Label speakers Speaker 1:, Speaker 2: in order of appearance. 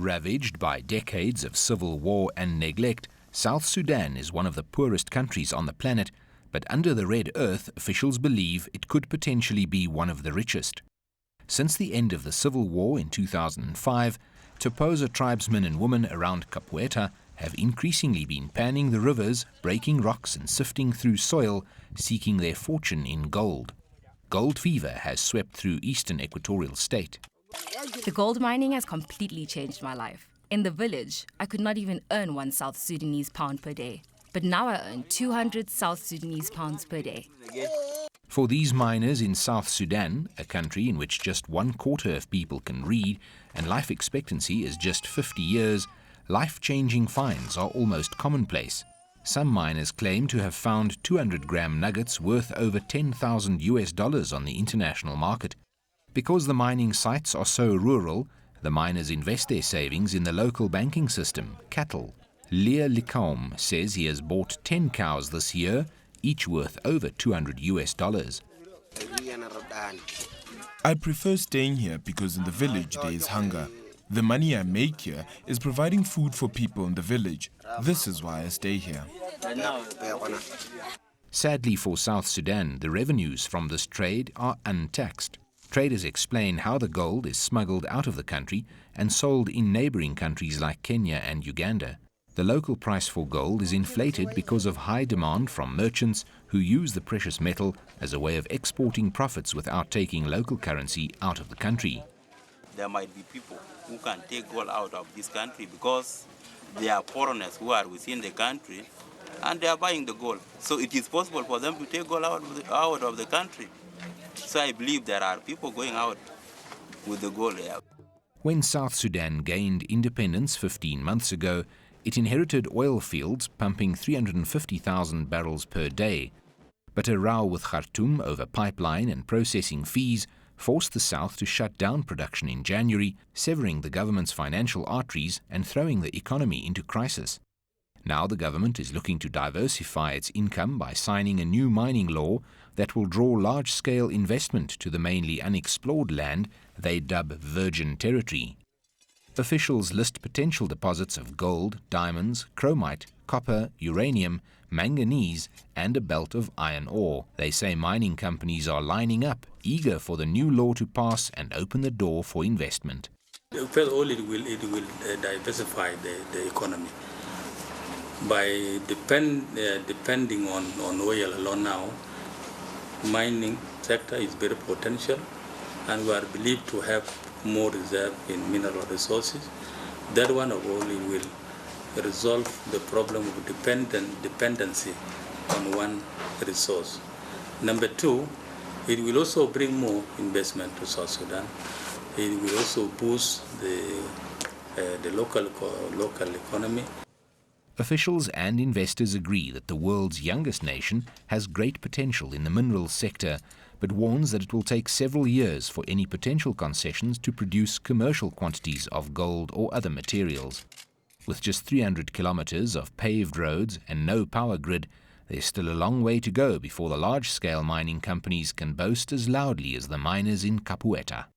Speaker 1: Ravaged by decades of civil war and neglect, South Sudan is one of the poorest countries on the planet, but under the Red Earth, officials believe it could potentially be one of the richest. Since the end of the civil war in 2005, Toposa tribesmen and women around Capoeira have increasingly been panning the rivers, breaking rocks and sifting through soil, seeking their fortune in gold. Gold fever has swept through eastern Equatorial State.
Speaker 2: The gold mining has completely changed my life. In the village, I could not even earn 1 South Sudanese pound per day. But now I earn 200 South Sudanese pounds per day.
Speaker 1: For these miners in South Sudan, a country in which just 1/4 of people can read and life expectancy is just 50 years, life-changing finds are almost commonplace. Some miners claim to have found 200-gram nuggets worth over $10,000 on the international market. Because the mining sites are so rural, the miners invest their savings in the local banking system, cattle. Leah Likaum says he has bought 10 cows this year, each worth over $200.
Speaker 3: I prefer staying here because in the village there is hunger. The money I make here is providing food for people in the village. This is why I stay here.
Speaker 1: Sadly for South Sudan, the revenues from this trade are untaxed. Traders explain how the gold is smuggled out of the country and sold in neighboring countries like Kenya and Uganda. The local price for gold is inflated because of high demand from merchants who use the precious metal as a way of exporting profits without taking local currency out of the country.
Speaker 4: There might be people who can take gold out of this country because there are foreigners who are within the country and they are buying the gold. So it is possible for them to take gold out of the country. So I believe there are people going out with the gold here.
Speaker 1: When South Sudan gained independence 15 months ago, it inherited oil fields pumping 350,000 barrels per day. But a row with Khartoum over pipeline and processing fees forced the South to shut down production in January, severing the government's financial arteries and throwing the economy into crisis. Now the government is looking to diversify its income by signing a new mining law that will draw large-scale investment to the mainly unexplored land they dub Virgin Territory. Officials list potential deposits of gold, diamonds, chromite, copper, uranium, manganese, and a belt of iron ore. They say mining companies are lining up, eager for the new law to pass and open the door for investment.
Speaker 5: First of all, it will diversify the economy. By depending on oil alone now, mining sector is very potential, and we are believed to have more reserve in mineral resources. That one of all will resolve the problem of dependency on one resource. Number two, it will also bring more investment to South Sudan. It will also boost the local economy.
Speaker 1: Officials and investors agree that the world's youngest nation has great potential in the minerals sector, but warns that it will take several years for any potential concessions to produce commercial quantities of gold or other materials. With just 300 kilometers of paved roads and no power grid, there's still a long way to go before the large-scale mining companies can boast as loudly as the miners in Capoeira.